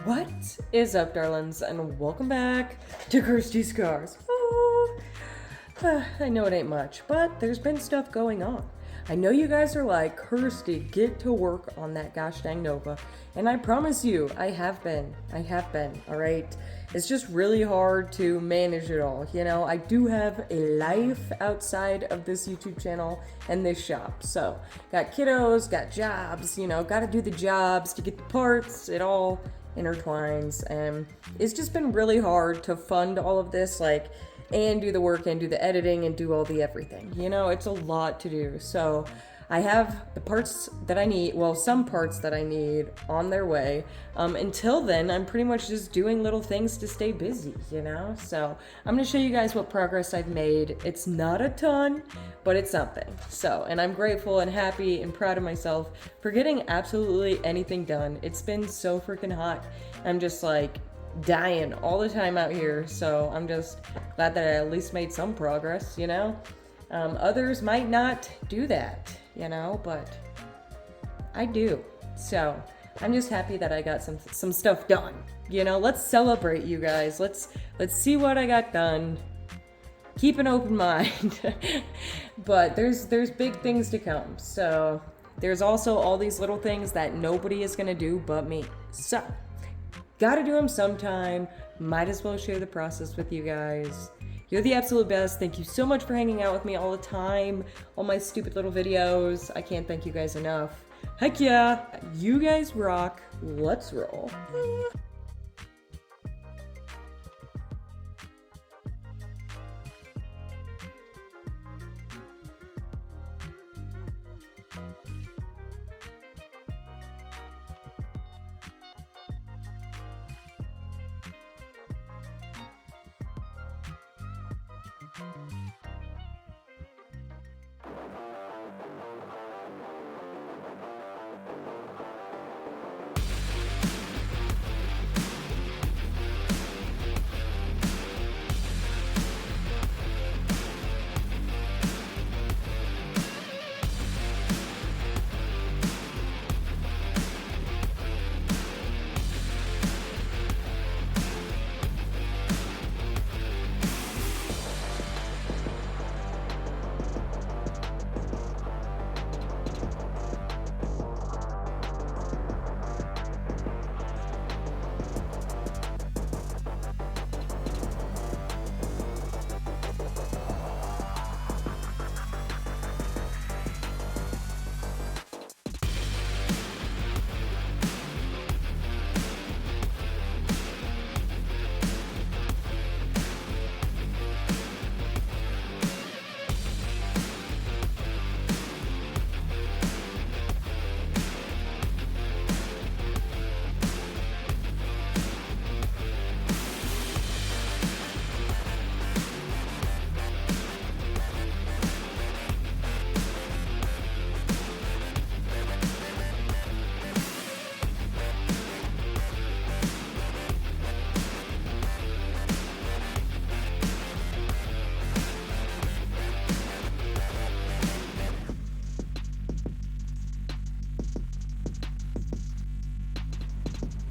What is up, darlings, and welcome back to Kirsties'Karz. Oh, I know it ain't much, but there's been stuff going on. I know you guys are like, Kirsty, get to work on that gosh dang Nova. And I promise you, I have been, alright? It's just really hard to manage it all, you know? I do have a life outside of this YouTube channel and this shop. So, got kiddos, got jobs, you know, gotta do the jobs to get the parts, it all intertwines. And it's just been really hard to fund all of this, like, and do the work and do the editing and do all the everything. You know, it's a lot to do. So I have the parts that I need, well, some parts that I need on their way. Until then, I'm pretty much just doing little things to stay busy, you know? So I'm gonna show you guys what progress I've made. It's not a ton, but it's something. So, and I'm grateful and happy and proud of myself for getting absolutely anything done. It's been so freaking hot. I'm just like, dying all the time out here, so I'm just glad that I at least made some progress, you know? Others might not do that, you know, but I do. So I'm just happy that I got some stuff done, you know? Let's celebrate, you guys. Let's see what I got done. Keep an open mind. But there's big things to come. So there's also all these little things that nobody is gonna do but me. So gotta do them sometime. Might as well share the process with you guys. You're the absolute best. Thank you so much for hanging out with me all the time. All my stupid little videos. I can't thank you guys enough. Heck yeah. You guys rock. Let's roll.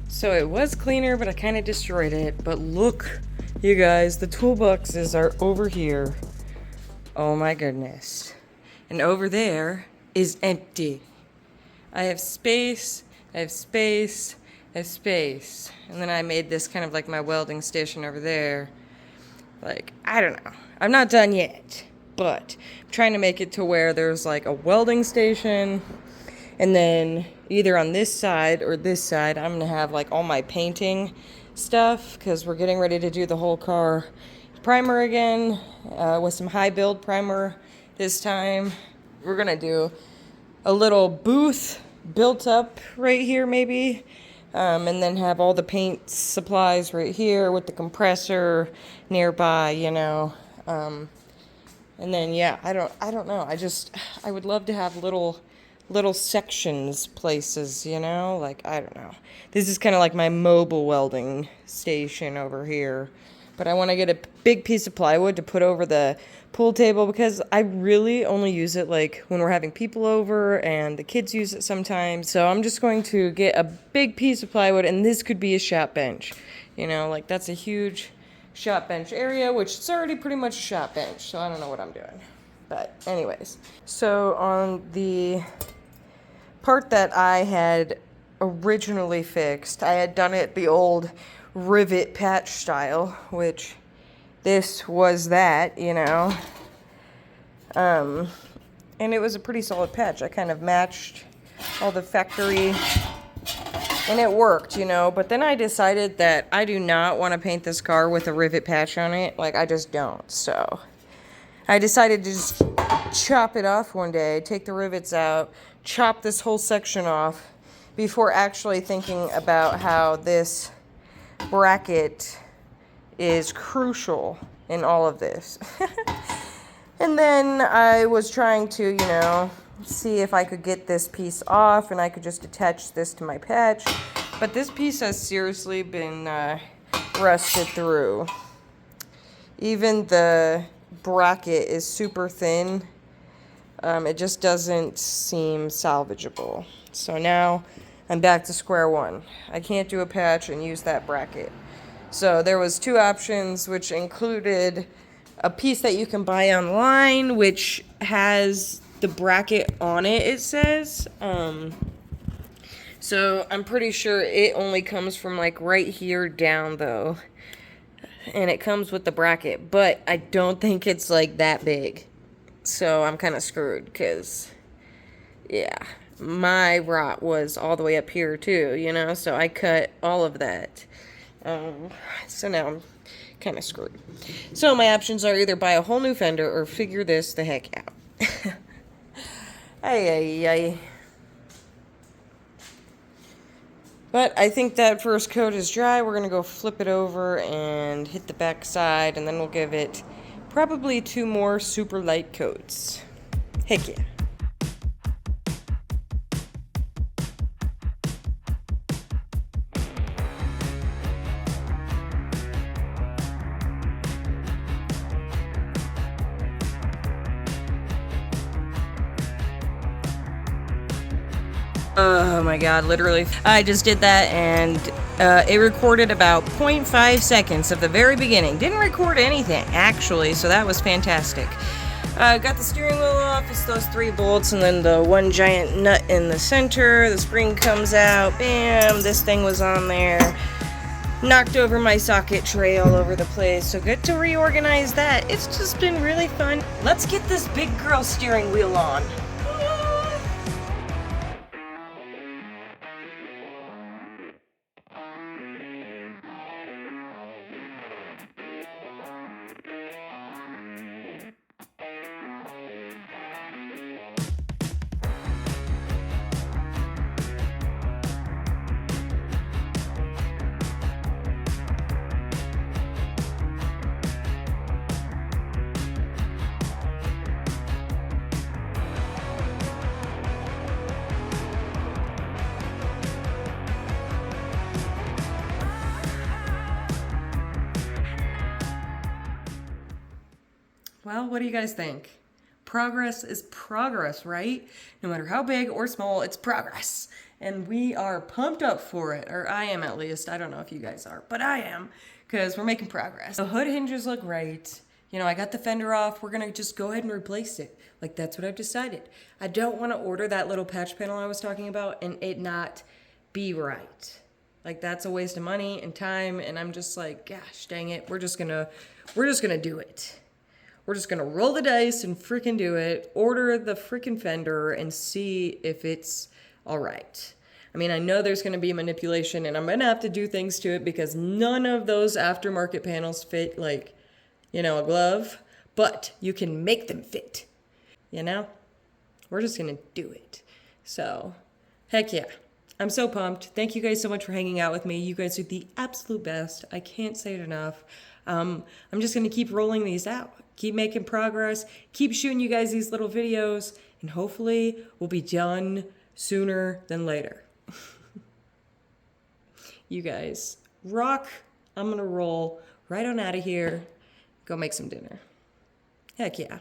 So it was cleaner, but I kind of destroyed it. But look, you guys, the toolboxes are over here. Oh my goodness. And over there is empty. I have space, I have space, I have space. And then I made this kind of like my welding station over there. Like, I don't know. I'm not done yet, but I'm trying to make it to where there's like a welding station. And then either on this side or this side, I'm gonna have like all my painting stuff because we're getting ready to do the whole car primer again with some high build primer this time. We're gonna do a little booth built up right here maybe, and then have all the paint supplies right here with the compressor nearby, you know. And then yeah, I don't know. I would love to have little sections places, you know, like I don't know. This is kind of like my mobile welding station over here. but I want to get a big piece of plywood to put over the pool table because I really only use it like when we're having people over and the kids use it sometimes. So I'm just going to get a big piece of plywood, and this could be a shop bench. You know, like that's a huge shop bench area, which is already pretty much a shop bench. So I don't know what I'm doing. But anyways, so on the part that I had originally fixed, I had done it the old rivet patch style, which this was that, you know. And it was a pretty solid patch. I kind of matched all the factory, and it worked, you know. But then I decided that I do not want to paint this car with a rivet patch on it. Like, I just don't. So I decided to just chop it off one day, take the rivets out, chop this whole section off before actually thinking about how this bracket is crucial in all of this. And then I was trying to, you know, see if I could get this piece off and I could just attach this to my patch. But this piece has seriously been rusted through. Even the bracket is super thin. It just doesn't seem salvageable. So now I'm back to square one. I can't do a patch and use that bracket. So there was two options, which included a piece that you can buy online, which has the bracket on it, it says. So I'm pretty sure it only comes from like right here down though. And it comes with the bracket, but I don't think it's like that big. So I'm kind of screwed because, yeah, my rot was all the way up here too, you know, so I cut all of that. So now I'm kind of screwed. So my options are either buy a whole new fender or figure this the heck out. Ay, ay, ay. But I think that first coat is dry. We're going to go flip it over and hit the back side, and then we'll give it probably 2 more super light coats. Heck yeah. Oh my god, literally. I just did that and it recorded about 0.5 seconds of the very beginning. Didn't record anything, actually, so that was fantastic. Got the steering wheel off. It's those 3 bolts and then the one giant nut in the center. The spring comes out. Bam! This thing was on there. Knocked over my socket tray all over the place, so good to reorganize that. It's just been really fun. Let's get this big girl steering wheel on. Well, what do you guys think? Progress is progress, right? No matter how big or small, it's progress. And we are pumped up for it, or I am at least. I don't know if you guys are, but I am, because we're making progress. The hood hinges look right. You know, I got the fender off. We're going to just go ahead and replace it. Like, that's what I've decided. I don't want to order that little patch panel I was talking about and it not be right. Like, that's a waste of money and time, and I'm just like, gosh, dang it. We're just gonna do it. We're just gonna roll the dice and freaking do it, order the freaking fender, and see if it's all right. I mean, I know there's gonna be manipulation, and I'm gonna have to do things to it because none of those aftermarket panels fit like, you know, a glove, but you can make them fit, you know? We're just gonna do it. So, heck yeah. I'm so pumped. Thank you guys so much for hanging out with me. You guys are the absolute best. I can't say it enough. I'm just gonna keep rolling these out. Keep making progress, keep shooting you guys these little videos, and hopefully we'll be done sooner than later. You guys rock. I'm gonna roll. right on out of here, go make some dinner. Heck yeah.